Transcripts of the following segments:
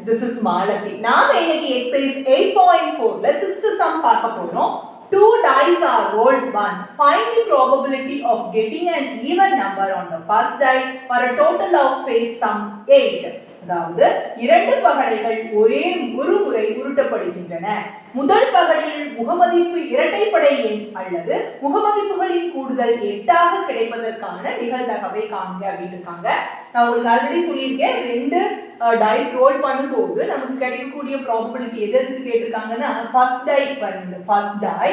this is Malathi. நாம இன்னைக்கு exercise 8.4ல 6th sum பார்க்க போறோம். Two dice are rolled once. Find the probability of getting an even number on the first die or a total of face sum 8. அதாவது இரண்டு பகடைகள் ஒரே ஒரு முறை உருட்டப்படுகின்றன. முதல் பகடையில் முகமதிப்பு இரட்டைப்படை எண் அல்லது முகமதிப்புகளின் கூடுதல் 8ஆக கிடைப்பதற்கான நிகழ்தகவை காண்க அப்படின்னு இருக்காங்க. நான் உங்களுக்கு ஆல்ரெடி சொல்லியிருக்கேன், ரெண்டு டைஸ் ரோல் பண்ணும்போது நமக்கு கிடைக்கக்கூடிய ப்ராபபிலிட்டி எது எதுக்கு கேட்டிருக்காங்கன்னா, ஃபர்ஸ்ட் டை பாருங்க, first die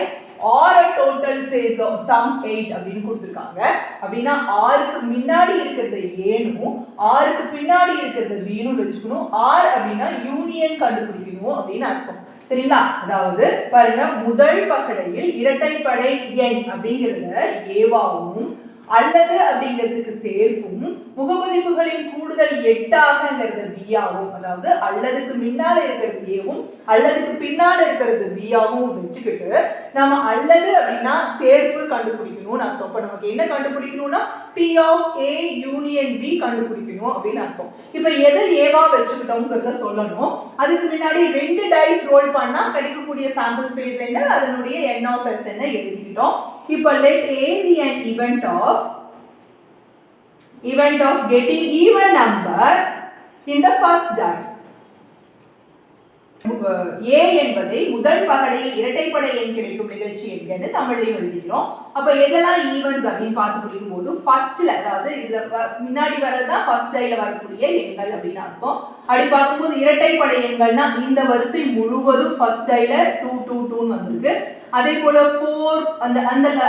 or a total phase of sum 8 அப்படின்னு கொடுத்திருக்காங்க. அப்படின்னா ஆருக்கு முன்னாடி இருக்கிறது ஏனும் ஆருக்கு பின்னாடி இருக்கிறது பீனும் வச்சுக்கணும். ஆர் அப்படின்னா யூனியன் கண்டுபிடிக்கணும் அப்படின்னு அர்த்தம். சரிங்களா? அதாவது பாருங்க, முதல் பகடையில் இரட்டைப்படை எண் அப்படிங்கிறத ஏவாவும் அல்லது அப்படிங்கிறதுக்கு சேர்க்கும் முகமதிப்புகளின் கூடுதல் 8ஆகங்கிறது பியாவும், அதாவது அல்லதுக்கு முன்னால இருக்கிறது ஏவும் அல்லதுக்கு பின்னால இருக்கிறது பியாவும் வச்சுக்கிட்டு நம்ம அல்லது அப்படின்னா சேர்ப்பு கண்டுபிடிக்கணும்னு அர்த்தம். இப்ப நமக்கு என்ன கண்டுபிடிக்கணும்னா P of A union B கண்டுபிடிக்கணும் அப்படின்னு அர்த்தம். இப்ப எதை ஏவா வச்சுக்கிட்டோம்ங்கிறத சொல்லணும். அதுக்கு முன்னாடி ரெண்டு டைஸ் ரோல் பண்ணா கிடைக்கக்கூடிய சாம்பிள் ஸ்பேஸ் என்ன, அதனுடைய n of s என்ன எழுதிக்கிட்டோம். இப்ப let A be an event of getting even number in the first die. A என்பதை முதல் பகடையில் இரட்டைப்படை எண் கிடைக்கும் நிகழ்ச்சி என்று தமிழ்லையும் எழுதிக்கிறோம். அப்ப எதெல்லாம் ஈவன்ஸ் அப்படின்னு பார்த்து முடிக்கும் போது ஃபர்ஸ்ட்ல, அதாவது இதுல முன்னாடி வரதுதான் ஃபர்ஸ்ட் டைல வரக்கூடிய எண்கள் அப்படின்னு அர்த்தம். அப்படி பார்க்கும்போது இரட்டைப்படை எண்கள்னா இந்த வரிசை முழுவதும் ஃபர்ஸ்ட் டைல 2 2 2 வந்திருக்கு. அதே போல 4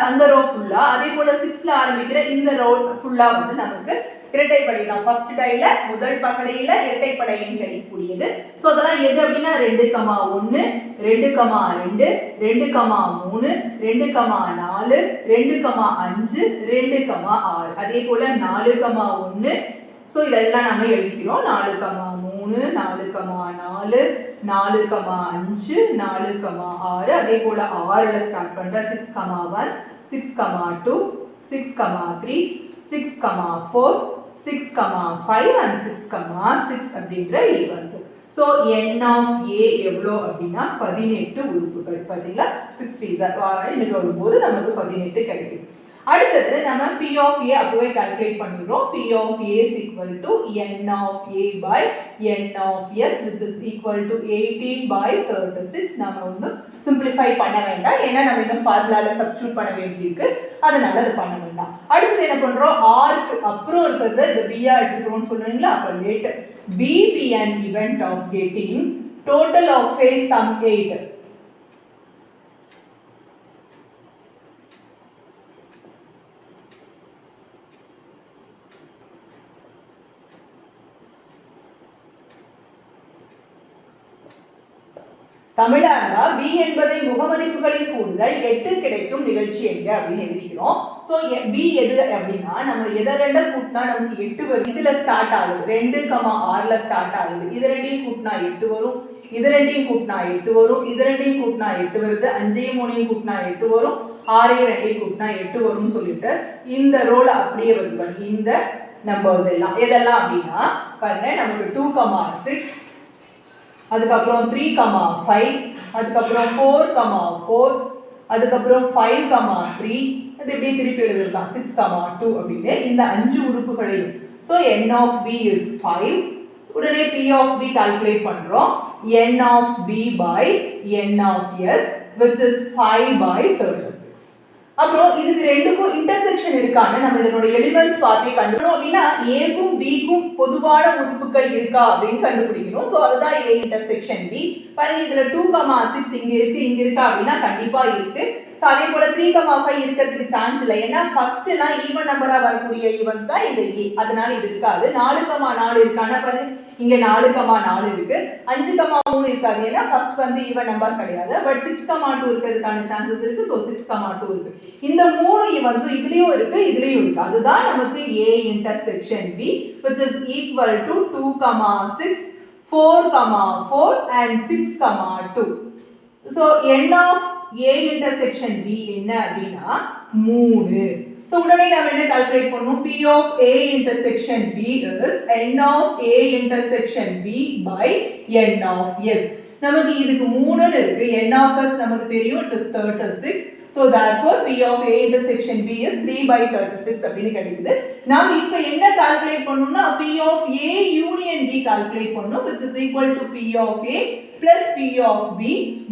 அந்த ரோ ஃபுல்லா, அதே போல 6ல ஆரம்பிக்கிற இந்த ரோ ஃபுல்லா வந்து நமக்கு இரட்டைப்படை தான். ஃபர்ஸ்ட் டைல முதல் பகடையில இரட்டைப்படை எண் கிடைக்கக்கூடியது. சோ அதெல்லாம் எது அப்படின்னா 2, 1, 2, 2, 2, 3, 2, 4, 2, 5, 2, 6. அதே போல 4, 1. சோ இதெல்லாம் நாம எழுதிக்கிறோம். 4, 3, 4, 4, 4, 5, 4, 6. அதே போல 6ல ஸ்டார்ட் பண்ற 6, 1, 6, 2, 6, 3, 6, 4, 6, 5 and 6, 6 அப்படின்ற evens. So n of A எவ்வளோ அப்படின்னா 18 உறுப்புகள். பாத்தீங்களா? 6 3 வரும்போது நமக்கு 18 கிடைக்குது. அடுத்தது நம்ம P of A அப்படியே கால்குலேட் பண்ணிடுறோம். P of A is equal to n of A by n of S which is equal to 18 by 36. நாம வந்து சிம்பிளிஃபை பண்ண வேண்டாம், ஏன்னா நம்ம இன்னும் ஃபார்முலால சப்ஸ்டிட்யூட் பண்ண வேண்டியிருக்கு, அதனால அது பண்ண வேண்டாம். அடுத்தது என்ன பண்றோம், ஆர்க்கு அப்புறம் இருக்கிறது இந்த B ஆ எடுத்துக்கிறோம்னு சொல்றீங்களா? அப்ப let B be an event of getting total of phase sum 8. தமிழானா B என்பதை முகமதிப்புகளின் கூடுதல் 8 கிடைக்கும் நிகழ்ச்சி எங்க அப்படின்னு எழுதிக்கிறோம். சோ B எது அப்படின்னா, நம்ம எதை ரெண்ட கூட்டினா நமக்கு 8 வரும். இதுல ஸ்டார்ட் ஆகுது 2, 6ல ஸ்டார்ட் ஆகுது. இது ரெண்டையும் கூட்டினா 8 வரும். இது ரெண்டையும் கூட்டினா 8 வரும். இது ரெண்டையும் கூட்டினா 8 வருது. 5ஐயும் 3ஐயும் கூட்டினா 8 வரும். 6ஐயும் 2ஐயும் கூட்டினா 8 வரும்னு சொல்லிட்டு இந்த ரோல அப்படியே வருது. இந்த நம்பர்ஸ் எல்லாம் எதெல்லாம் அப்படின்னா பாருங்க, நமக்கு 2, 6, அதுக்கப்புறம் 3, 5, அதுக்கப்புறம் 4, 4, அதுக்கப்புறம் 5, 3, அது இப்படி திருப்பி எழுதலாம் 6, 2 அப்படின்னு இந்த 5 உறுப்புகளையும். So n of B is 5. உடனே P of B கால்குலேட் பண்றோம். n of B by n of S which is 5 by 36. அப்புறம் இதுக்கு ரெண்டுக்கும் இன்டர்செக்ஷன் இருக்கான்னு நம்ம இதனோட எலிமெண்ட்ஸ் பார்த்தே கண்டுபிடிக்கணும். அப்படின்னா ஏக்கும் பிக்கும் பொதுவான உறுப்புகள் இருக்கா அப்படின்னு கண்டுபிடிக்கணும். ஸோ அதுதான் A இன்டர்செக்ஷன் B. பாருங்க, இதுல 2, 6 இங்க இருக்கா அப்படின்னா கண்டிப்பா இருக்கு. ஸோ அதே போல 3, 5 இருக்கிறதுக்கு சான்ஸ் இல்லை, ஏன்னா ஃபர்ஸ்ட் எல்லாம் ஈவன் நம்பரா வரக்கூடிய ஈவன்ஸ் தான் இந்த A, அதனால இது இருக்காது. 4, 4 இருக்கானா பாருங்க, இங்க 4, 4 இருக்கு. 5, 3 இருக்காது, ஏன்னா ஃபர்ஸ்ட் வந்து ஈவன் நம்பர் கிடையாது. பட் 6, 2 இருக்கிறதுக்கான சான்சஸ் இருக்கு. ஸோ 6, 2 இருக்கு. இந்த மூணு ஈவன்ஸும் இதுலயும் இருக்கு, இதுலயும் இருக்கு. அதுதான் நமக்கு A intersection B which is equal to 2, 6, 4, 4 and 6, 2. So n of A intersection B என்ன அப்படின்னா 3. So உடனே நாம என்ன கால்குலேட் பண்ணனும்? P of A intersection B is n of A intersection B by n of S. நமக்கு இதுக்கு 3 இருக்கு. n of S நமக்கு தெரியும், it is 36. So therefore P of A intersection B is 3 by 36 அப்படினு கிடைக்குது. நாம இப்போ என்ன கால்குலேட் பண்ணனும்னா P of A union B calculate பண்ணனும், which is equal to P of A plus P of B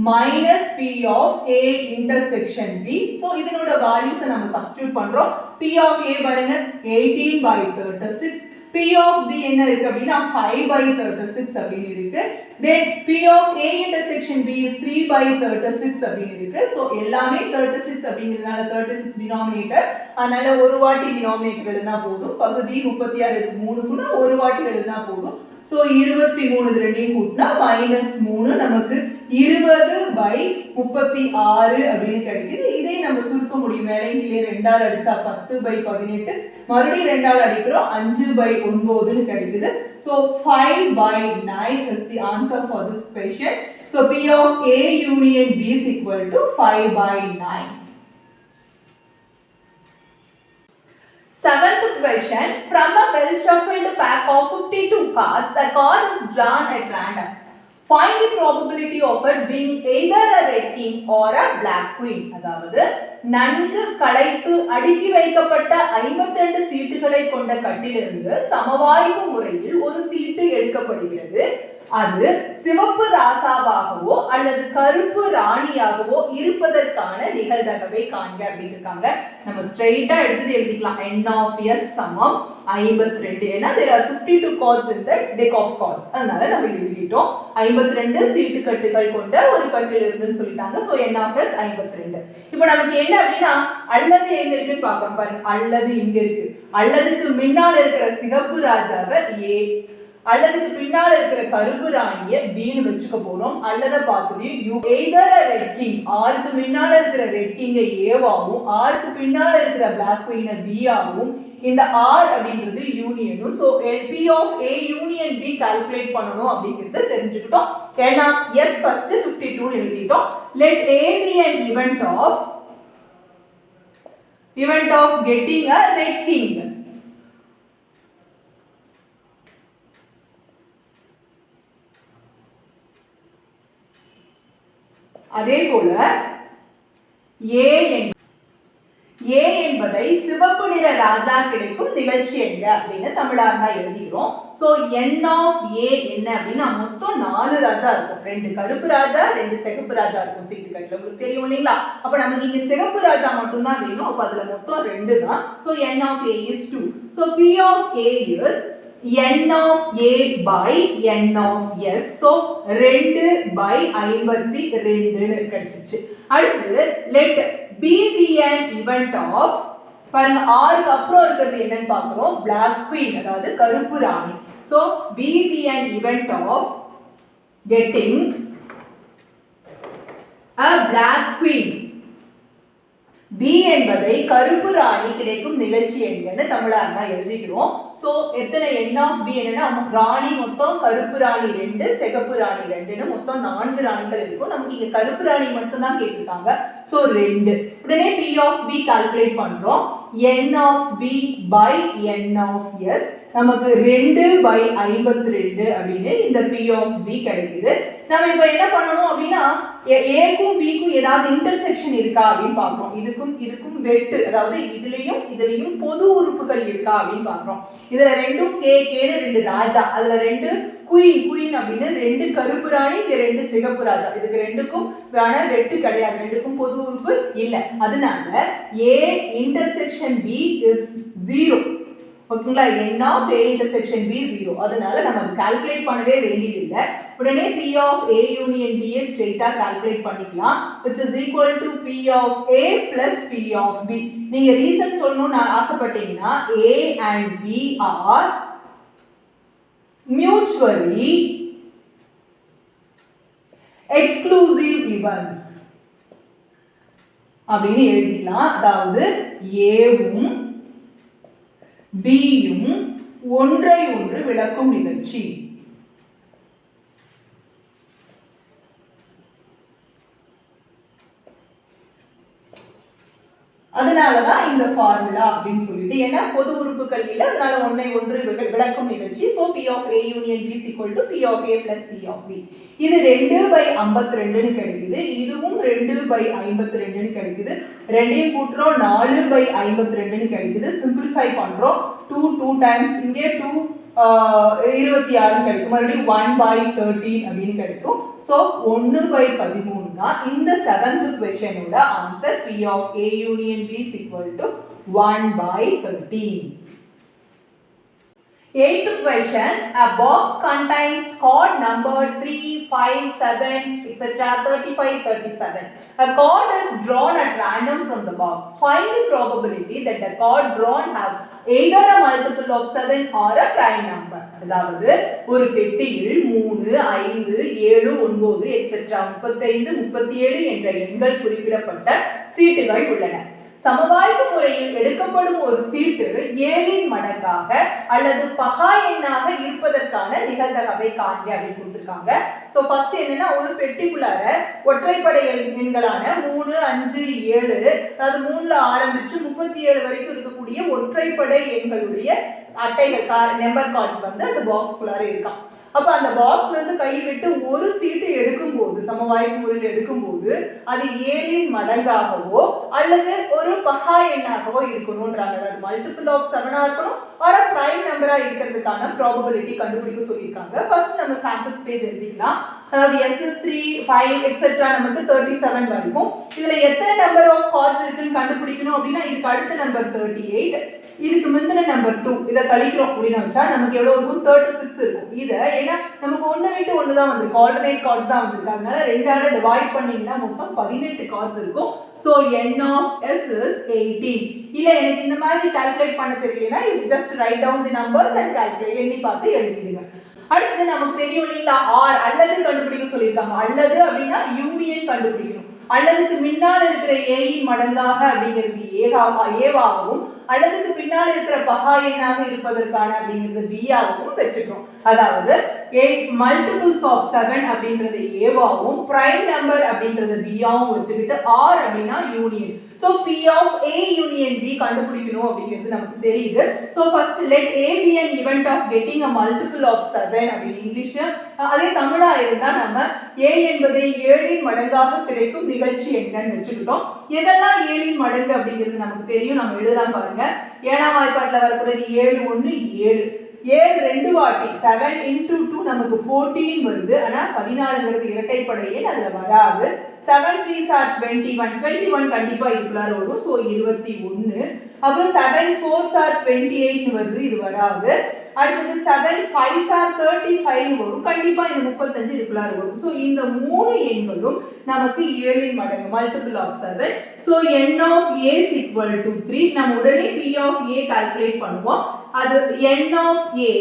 minus P of A intersection B. So இதனோட values நம்ம substitute பண்றோம். P of A பாருங்க 18 by 36. P of B என்ன இருக்கு அப்படினா 5 by 36 அப்படினு இருக்கு. Then P of A intersection B is 3 by 36 அப்படினு இருக்கு. So எல்லாமே 36 அப்படிங்கிறதுனால 36 denominator, அதனால ஒரு வாட்டி denominator எழுதினா போதும். பகுதி 36 இருக்கு 3 கூட ஒரு வாட்டி எழுதினா போதும். So 23 ரெண்டையும் கூட்டினா -3 நமக்கு 20 by 36 அப்படினு கிடைக்குது. இதை நம்ம சுருக்க முடியும். மேலே கீழே 2 ஆல் அடிச்சா 10 by 18, மறுபடியும் 2 ஆல் அடிக்கிறோம் 5 by 9 னு கிடைக்குது. So 5 by 9 is the answer for this question. So P of A union B is equal to 5 by 9. Seventh question, from a well shuffled pack of 52 cards, a card is drawn at random. Find the probability of it being either a red king or a black queen. அதாவது நன்கு களைத்து அடுக்கி வைக்கப்பட்ட 52 சீட்டுகளை கொண்ட கட்டிலிருந்து சமவாய்ப்பு முறையில் ஒரு சீட்டு எடுக்கப்படுகிறது. அது சிவப்பு ராசாவாகவோ அல்லது கருப்பு ராணியாகவோ இருப்பதற்கான நிகழ்தகவை காண்க அப்படின்னு இருக்காங்க. நம்ம ஸ்ட்ரைட்டா எடுத்து எழுதிக்கலாம். n of s சமம் 52. ஏன்னா there are 52 cards in the deck of cards. அதனால நம்ம எழுதிட்டோம் 52 சீட்டு கட்டுகள் கொண்ட ஒரு கட்டில் இருக்குன்னு சொல்லிட்டாங்க. So n of s 52. இப்போ நமக்கு என்ன அப்படின்னா அல்லது எங்க இருக்குன்னு பார்க்கணும் பாருங்க. அல்லது இங்க இருக்கு. அல்லதுக்கு முன்னால இருக்கிற சிவப்பு ராஜாவை A, அல்லதுக்கு பின்னால இருக்கிற கருப்பு ராணியை B னு வெச்சுக்க போறோம். அல்லத பார்த்தது you either a red king, ஆருக்கு முன்னால இருக்கிற ரெட் கிங் A வாவும் ஆருக்கு பின்னால இருக்கிற black queen B ஆவும், இந்த R அப்படிங்கிறது யூனியனும். So P of A union B calculate பண்ணனும் அப்படிங்கறத தெரிஞ்சுக்கிட்டோம். n of s first 52 எழுதிட்டோம். let A be an event of getting a red king. அதே போல A என்பதை சிவப்பு நிற ராஜா கிடைக்கும் நிகழ்ச்சி என்க அப்படின்னு தமிழார்னா எழுதிக்கிறோம். சோ n of A என்ன அப்படின்னா மொத்தம் 4 ராஜா இருக்கும். 2 கருப்பு ராஜா 2 சிகப்பு ராஜா இருக்கும் சீட்டு கட்டுல. உங்களுக்கு தெரியும் இல்லீங்களா? அப்ப நமக்கு இங்க சிகப்பு ராஜா மட்டும் தான் வேணும். அப்ப அதுல மொத்தம் 2 தான். So n of A is 2. So P of A is n of A by n of s. So 2 by 52 னு கிடைச்சிச்சு. அடுத்து let B be an event of, பாருங்க R க்கு அப்புறம் இருக்கிறது என்னன்னு பார்க்கிறோம், black queen அதாவது கருப்பு ராணி. So B be an event of getting a black queen. B என்பதை கருப்பு ராணி கிடைக்கும் நிகழ்ச்சி என்கன்னு தமிழார்னா எழுதிக்கிறோம். சோ எத்தனை n of B என்னன்னா ராணி மொத்தம் கருப்பு ராணி 2 சிகப்பு ராணி 2ன்னு மொத்தம் 4 ராணிகள் இருக்கும். நமக்கு இங்க கருப்பு ராணி மட்டும் தான் கேட்டிருக்காங்க. சோ 2. உடனே P of B கால்குலேட் பண்றோம். n of B by n of s நமக்கு 2 by 52 அப்படின்னு இந்த P of B கிடைக்குது. நாம இப்போ என்ன பண்ணணும் அப்படின்னா A க்கும் B க்கும் ஏதாவது இன்டர்செக்ஷன் இருக்கா அப்படின்னு பார்க்கறோம். இதுக்கும் வெட்டு, அதாவது இதுலயும் பொது உறுப்புகள் இருக்கா அப்படின்னு பார்க்கறோம். இதுல ரெண்டும் K ன்னு 2 ராஜா, அதுல 2 குயின் அப்படின்னு 2 கருப்பு ராணி, இங்க 2 சிகப்பு ராஜா. இதுக்கு ரெண்டுக்கும் வேணா வெட்டு கிடையாது, ரெண்டுக்கும் பொது உறுப்பு இல்ல. அதனால A intersection B is 0. ஓகேங்களா? n of A intersection B 0. அதனால நம்ம கால்குலேட் பண்ணவே வேண்டியது இல்ல. உடனே P of A union B ஐ ஸ்ட்ரைட்டா கால்குலேட் பண்ணிக்கலாம், which is equal to P of A plus P of B. நீங்க ரீசன் சொல்லணும்னு ஆசைப்பட்டீங்கன்னா A and B are mutually exclusive events அப்படின்னு எழுதிக்கலாம். அதாவது Aவும் Bயும் ஒன்றை ஒன்று விளக்கும் நிகழ்ச்சி. அதனாலதான் இந்த ஃபார்முலா அப்படின்னு சொல்லிட்டு, ஏன்னா பொது உறுப்புகள் இல்ல, அதனால ஒன்றை ஒன்று விளக்கும் நிகழ்ச்சி. So P of A union B is equal to P of A plus P of B. இது 2/52 கிடைக்குது. இதுவும் 2/52 கிடைக்குது. ரெண்டையும் கூட்டுறோம் 4/52 கிடைக்குது. சிம்பிளிஃபை பண்றோம். 2 times இங்கே 2 26 கிடைக்கும். மறுபடியும் 1/13 அப்படின்னு கிடைக்கும். So 1/13 தான் இந்த 7th questionோட answer. P of A union B is equal to 1/13. 8th question, a box contains card number 3, 5, 7, etc. 35, 37. A card is drawn at random from the box. Find the probability that the card drawn have either a multiple of 7 or a prime number. அதாவது ஒரு பெட்டியில் 3, 5, 7, 9, etc. 35, 37 என்ற எண்கள் குறிப்பிடப்பட்ட சீட்டுகள் உள்ளன. சமவாய்ப்பு முறையில் எடுக்கப்படும் ஒரு சீட்டு 7 மடங்காக அல்லது பகா எண்ணாக இருப்பதற்கான நிகழ்தகவை காண்க அப்படின்னு கொடுத்திருக்காங்க. சோ ஃபர்ஸ்ட் என்னன்னா, ஒரு பெட்டிக்குள்ளார ஒற்றைப்படை எண்களான 3, 5, 7, அதாவது 3ல ஆரம்பிச்சு 37 வரைக்கும் இருக்கக்கூடிய ஒற்றைப்படை எண்களுடைய அட்டைகள் நம்பர் கார்ட்ஸ் வந்து அந்த பாக்ஸ்குள்ளார இருக்கான். அப்ப அந்த பாக்ஸ்ல இருந்து கை விட்டு ஒரு சீட்டு எடுக்கும்போது, சமவாய்ப்பு முறையில் எடுக்கும்போது அது 7 மடங்காகவோ அல்லது ஒரு பகா எண்ணாகவோ இருக்கணும்ன்றாங்க. அதாவது மல்டிபிள் ஆஃப் 7 இருக்கணும், ஒரு பிரைம் நம்பரா இருக்கிறதுக்கான ப்ராபபிலிட்டி கண்டுபிடிக்க சொல்லியிருக்காங்க. ஃபர்ஸ்ட் நம்ம சாம்பிள் ஸ்பேஸ் எழுதிக்கலாம். அதாவது SS3, 5 எக்ஸெட்ரா நமக்கு 37 வரைக்கும். இதுல எத்தனை நம்பர் ஆஃப் கார்ட்ஸ் இருக்குன்னு கண்டுபிடிக்கணும் அப்படின்னா, இதுக்கு அடுத்த நம்பர் 38, இதுக்கு முந்தின நம்பர் 2, இதை கழிக்கிறோம் அப்படின்னு வச்சா நமக்கு எவ்வளவு இருக்கும்? 36 இருக்கும். இதை ஏன்னா நமக்கு 1 விட்டு 1 தான் வந்திருக்கு, ஆல்டர்னேட் கார்ட்ஸ் தான் வந்திருக்கு, அதனால 2ஆல டிவைட் பண்ணீங்கன்னா மொத்தம் 18 கார்ட்ஸ் இருக்கும். So n of s is 18. இல்ல எனக்கு இந்த மாதிரி கால்குலேட் பண்ண தெரியலனா, you just write down the numbers and calculate, எண்ணி பார்த்து எழுதிடுங்க. அடுத்து நமக்கு தெரியும் இல்லைங்களா, ஆர் அல்லது கண்டுபிடிக்க சொல்லியிருக்காங்க. அல்லது அப்படின்னா யூனியன் கண்டுபிடிக்கணும். அல்லதுக்கு முன்னால் இருக்கிற ஏயின் மடங்காக அப்படிங்கிறது ஏவாகவும், அல்லதுக்கு பின்னால் இருக்கிற பகா எண்ணாக இருப்பதற்கான அப்படிங்கிறது பியாகவும் வச்சுக்கிறோம். அதாவது மல்டிபிள்ஸ் ஆஃப் 7 அப்படின்றது ஏவாகவும், பிரைம் நம்பர் அப்படின்றது பியாவும் வச்சுக்கிட்டு ஆர் அப்படின்னா union. So P of A union B கண்டுபிடிக்கணும் அப்படிங்கிறது நமக்கு தெரியுது. So first let A be an event of getting a multiple of 7 அப்படின்னு இங்கிலீஷ்ல. அதே தமிழா இருந்தா நம்ம A என்பதை 7 மடங்காக கிடைக்கும் நிகழ்ச்சி என்னன்னு வச்சுக்கிட்டோம். எதெல்லாம் 7 மடங்கு அப்படிங்கிறது நமக்கு தெரியும். நம்ம எழுதலாம் பாருங்க. 7ஆம் வாய்ப்பாட்டுல வரக்கூடியது 7 1 7, 7 2 வாட்டி 7 into 2 நமக்கு 14 வருது. ஆனா 14ங்கிறது இரட்டைப்படை எண், அதுல வராது. 7 3s are 21, 21 கண்டிப்பா இதுக்குள்ளார வரும். சோ 21. அப்புறம் 7 4s are 28 வருது, இது வராது. அடுத்தது 7 5s are 35 வரும், கண்டிப்பா இந்த 35 இதுக்குள்ளார வரும். சோ இந்த மூணு எண்களும் நமக்கு 7 மடங்கு, multiple of 7. So n of a is equal to 3. நம்ம உடனே p of a கால்குலேட் பண்ணுவோம். அது n of a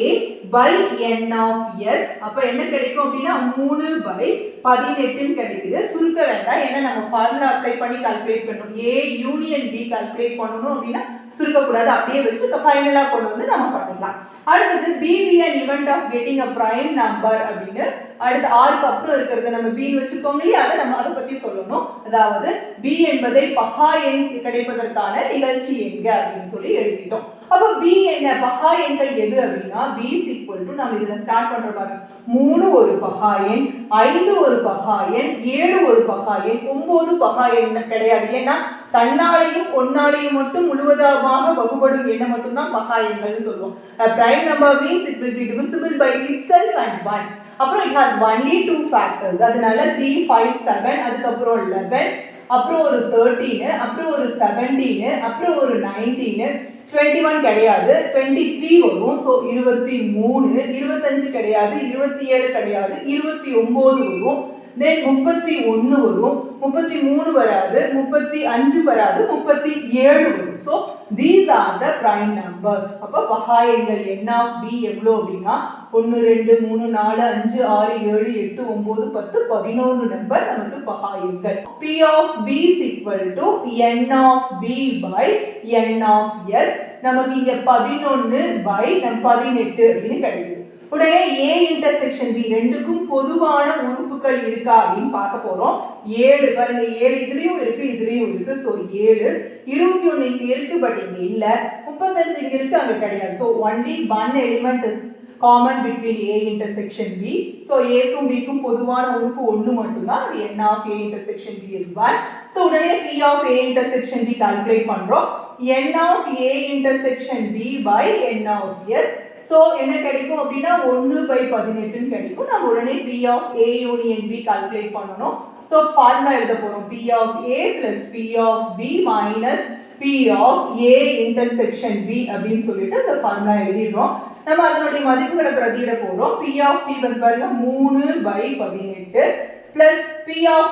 by n of s. அப்ப என்ன கிடைக்கும் அப்படின்னா 3/18 கிடைக்குது. சுருக்க வேண்டாம், ஏன்னா நம்ம ஃபார்முலா அப்ளை பண்ணி கால்குலேட் பண்ணணும். a யூனியன் b கால்குலேட் பண்ணணும் அப்படின்னா சுருக்க கூடாது, அப்படியே வச்சு ஃபைனலா கொண்டு வந்து நம்ம பண்ணிடலாம். அடுத்தது b be an event of getting a prime number அப்படின்னு அடுத்து ஆருக்கு அப்புறம் இருக்கிறது நம்ம b ன்னு வச்சுக்கோங்க இல்லையா, அதை நம்ம அதை பத்தி சொல்லணும். அதாவது b என்பதை பகா எண் கிடைப்பதற்கான நிகழ்ச்சி எங்க அப்படின்னு சொல்லி எழுதிட்டோம். அப்ப b என்ன, பகா எண்கள் எது அப்படின்னா b is equal to, நம்ம இதுல ஸ்டார்ட் பண்ற பாருங்க, 3 ஒரு பகா எண், 5 ஒரு பகா எண், 7 ஒரு பகா எண், 9 பகா எண் கிடையாது. ஏன்னா தன்னாலையும் ஒன்னாலையும் மட்டும் முழுவதுமாக வகுபடும் எண்ணை மட்டும் தான் பகா எண்கள்னு சொல்லுவோம். prime number means it will be divisible by itself and 1. அப்புறம் it has only 2 factors. அதனால 3 5 7, அதுக்கப்புறம் 11, அப்புறம் ஒரு 13, அப்புறம் ஒரு 17, அப்புறம் ஒரு 19, 21 கிடையாது, 23 வரும். சோ 23, 25 கிடையாது, 27 கிடையாது, 29 வரும். then 31 வரும், 33 வராது, 35 வராது, 37 வரும். so these are the prime numbers. அப்ப பகா எண்கள் n of b எவ்வளவு அப்படின்னா 1 2 3 4 5 6 7 8 9 10 11 நம்பர் நமக்கு பகா எண்கள். p of b is equal to n of b by n of s. நமக்கு இங்க 11 by 18 அப்படின்னு கிடைக்குது. உடனே a intersection b ரெண்டுக்கும் பொதுவான உறுப்பு உறுப்புகள் இருக்கா அப்படின்னு பார்க்க போறோம். 7 பாருங்க, 7 இதுலயும் இருக்கு. ஸோ 7, 21 இங்க இருக்கு, பட் இங்க இல்ல. 35 இங்க இருக்கு, அங்க கிடையாது. So only one element is common between A intersection B. So A க்கும் B க்கும் பொதுவான உறுப்பு 1 மட்டும்தான். அது n of A intersection B is 1. So உடனே P of A intersection B calculate பண்றோம். n of A intersection B by n of S. So என்ன கிடைக்கும் அப்படின்னா 1/18 கிடைக்கும். நம்ம உடனே P of A union B calculate பண்ணணும். ஸோ ஃபார்முலா எழுத போறோம். P of A plus P of B minus P of A intersection B அப்படின்னு சொல்லிட்டு அந்த ஃபார்முலா எழுதிடுறோம். நம்ம அதனுடைய மதிப்புகளை பிரதியிட போறோம். P of P வந்து பாருங்க 3/18 plus P of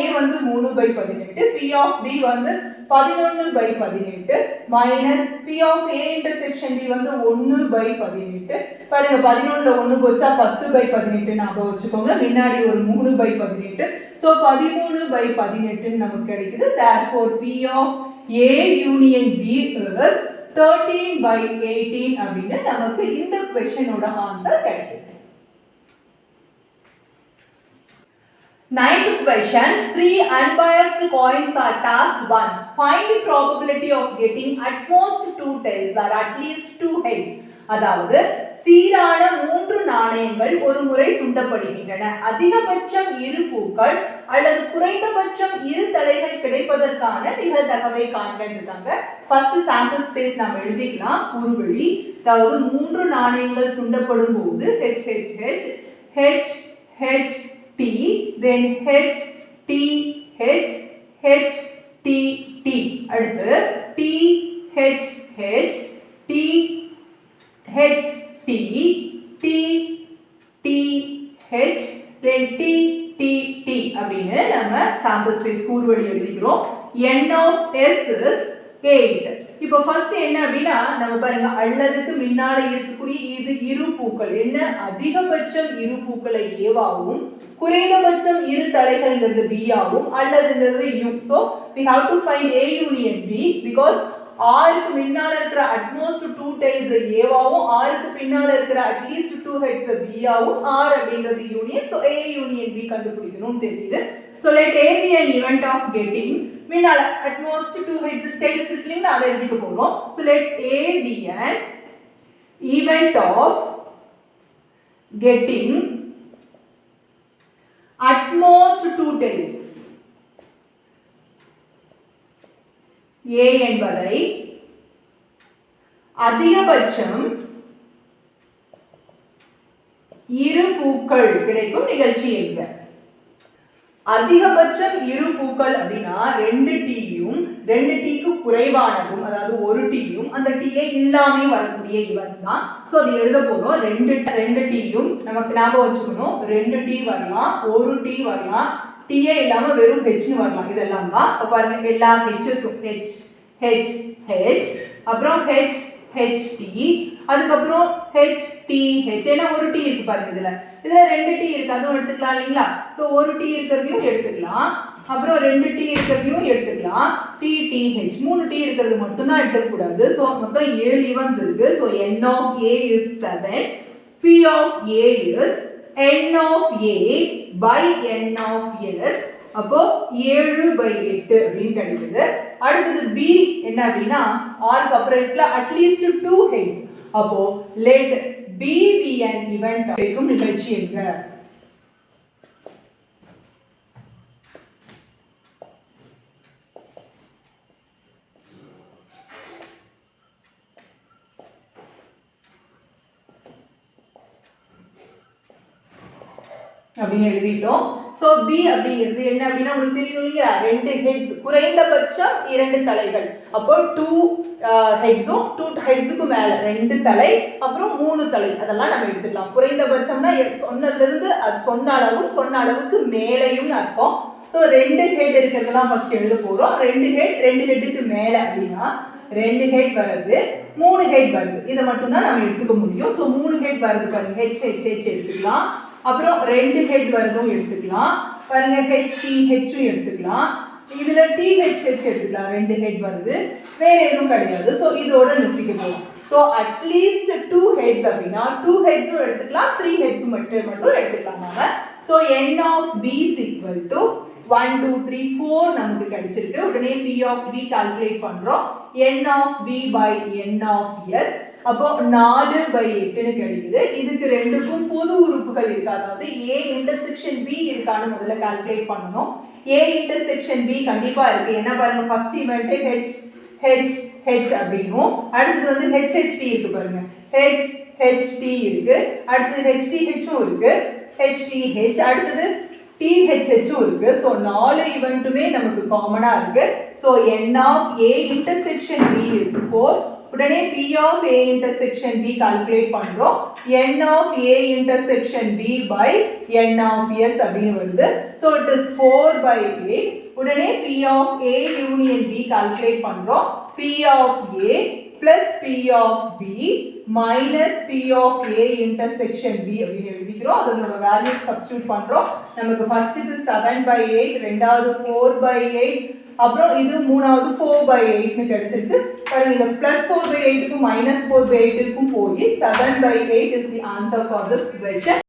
A வந்து 3/18, P of B வந்து 11/18 minus P of A intersection B வந்து 1/18. பாருங்க 11ல 1 போச்சா 10/18 ஞாபகம் வச்சுக்கோங்க. முன்னாடி ஒரு 3/18. ஸோ 13/18 நமக்கு கிடைக்குது. Therefore P of A union B is 13/18 அப்படின்னு நமக்கு இந்த क्वेश्चनோட ஆன்சர் கிடைக்குது. 9th question. 3 unbiased coins are tossed once. Find the probability of getting at most 2 tails or at least 2 heads. அதாவது சீரான 3 நாணயங்கள் ஒரு முறை சுண்டப்படுகின்றன. அதிகபட்சம் 2 பூக்கள் அல்லது குறைந்தபட்சம் 2 தலைகள் கிடைப்பதற்கான நிகழ்தகவை காண்பிட்டாங்க. ஃபர்ஸ்ட் சாம்பிள் ஸ்பேஸ் நாம எழுதிக்கலாம். குறுவழி, அதாவது 3 நாணயங்கள் சுண்டப்படும் போது H T, then H T H H T T. அடுத்து T H H T H T T T H then T T T அப்படின்னு நம்ம சாம்பிள் ஸ்பேஸ் கூறுவழி எழுதிக்கிறோம். n of s is 8. இப்போ ஃபர்ஸ்ட் என்ன அப்படின்னா நம்ம பாருங்க, அல்லதுக்கு முன்னால இருக்கக்கூடிய இது 2 பூக்கள் என்ன, அதிகபட்சம் 2 பூக்களை ஏவாவும் குறைந்தபட்சம் 2 தலைகள்ங்கிறது b ஆகும், அல்லதுங்கிறது u. so we have to find A union B because r க்கு முன்னால இருக்கிற at most 2 tails ஏவாவும் r க்கு பின்னால இருக்கிற at least 2 heads b ஆகும். r அப்படிங்கிறது union. so A union B கண்டுபிடிக்கணும் தெரியுது. so let A be an event of getting, முன்னால at most 2 heads tails இருக்குல்ல, அதை எழுதிக்க போறோம். so let A be an event of getting at most 2 tails. A என்பதை அதிகபட்சம் 2 பூக்கள் கிடைக்கும் நிகழ்ச்சி என்க. அதிகபட்சம் 2 பூக்கள் அப்படின்னா 2 டீயும் 2 டீக்கு குறைவானதும், அதாவது 1 டீயும் அந்த டீயை இல்லாமே வரக்கூடிய ஈவென்ட்ஸ் தான். ஸோ அது எழுத போறோம். 2 டீயும் நமக்கு ஞாபகம் வச்சுக்கணும். 2 டீ வரலாம், 1 டீ வரலாம், டீயே இல்லாம வெறும் ஹெச்னு வரலாம். இதெல்லாம் தான் பாருங்க, எல்லா ஹெச்ஸும் H H H, அப்புறம் H H T, அதுக்கப்புறம் H T H. ஏன்னா 1 டீ இருக்கு பாருங்க, இதுல 2 டீ இருக்கு, அதுவும் எடுத்துக்கலாம் இல்லைங்களா. ஸோ 1 டீ இருக்கிறதையும் எடுத்துக்கலாம், அப்புறம் 2 டீ இருக்கிறதையும் எடுத்துக்கலாம். T T H 3 டீ இருக்கிறது மட்டும் தான் எடுத்துக்கூடாது. ஸோ மொத்தம் 7 ஈவென்ட்ஸ் இருக்கு. So n of A is 7, P of A is n of A by n of S. அப்போ 7/8 அப்படின்னு கிடைக்குது. அடுத்தது B என்ன அப்படின்னா R க்கு அப்புறம் இருக்குல at least 2 heads. அப்போ let B be an event கிடைக்கும் நிகழ்ச்சி என்க. அப்படின்னு எழுதிட்டோம். சோ B அப்படிங்கிறது என்ன அப்படின்னா உங்களுக்கு தெரியும் இல்லையா, 2 ஹெட்ஸ், குறைந்தபட்சம் 2 தலைகள். அப்போ 2 ஹெட்ஸும் 2 ஹெட்ஸுக்கு மேல 2 தலை, அப்புறம் 3 தலை, அதெல்லாம் நம்ம எடுத்துக்கலாம். குறைந்தபட்சம்னா சொன்னதுல இருந்து அது சொன்ன அளவுக்கு மேலையும் அர்த்தம். சோ 2 ஹெட் இருக்கிறதெல்லாம் ஃபர்ஸ்ட் எழுத போறோம். 2 ஹெட்டுக்கு மேல அப்படின்னா 2 ஹெட் வருது, 3 ஹெட் வருது, இதை மட்டும் தான் நம்ம எடுத்துக்க முடியும். சோ 3 ஹெட் வருது பாருங்க, H H H எடுத்துக்கலாம். அப்புறம் 2 ஹெட் வருதும் எடுத்துக்கலாம் பாருங்க, H T H எடுத்துக்கலாம். இதுல T H H எடுத்துக்கலாம், 2 ஹெட் வருது, வேற எதுவும் கிடையாது. சோ இதோட நிறுத்திக்க போறோம். சோ அட்லீஸ்ட் 2 ஹெட்ஸ் அப்படின்னா 2 ஹெட்ஸும் எடுத்துக்கலாம், 3 ஹெட்ஸும் மட்டும் எடுத்துக்கலாம் நாம. So n of b is equal to 1 2 3 4 நமக்கு கிடைச்சிருக்கு. உடனே p of b கால்குலேட் பண்றோம். n of b by n of s அப்போ 4 by 8 னு கிடைக்குது. இதுக்கு ரெண்டுக்கும் பொது உறுப்புகள் இருக்கு. அதாவது a intersection b இருக்கான்னு முதல்ல கால்குலேட் பண்ணனும். a intersection b கண்டிப்பா இருக்கு. என்ன பாருங்க, ஃபர்ஸ்ட் ஈவென்ட் h அப்படினும், அடுத்து வந்து hht இருக்கு பாருங்க. hht இருக்கு, அடுத்து hth இருக்கு, hth, அடுத்து THH இருக்கு. ஸோ 4 ஈவென்ட்டுமே நமக்கு காமனா இருக்கு. So n of a intersection b is 4. உடனே p of a intersection b calculate பண்றோம். n of a intersection b by n of s அப்படின்னு வருது. So it is 4 by 8. உடனே p of a union b calculate பண்றோம். p of a plus p of b minus p of a intersection b அப்படின்னு எழுதிக்கிறோம். அதனோட value substitute பண்றோம். நமக்கு first இது 7 by 8, ரெண்டாவது 4 by 8, அப்புறம் இது மூணாவது 4 by 8 னு கிடைச்சிருக்கு. பாருங்க, இந்த +4 by 8 க்கும் -4 by 8 க்கும் போய் 7 by 8 is the answer for this question.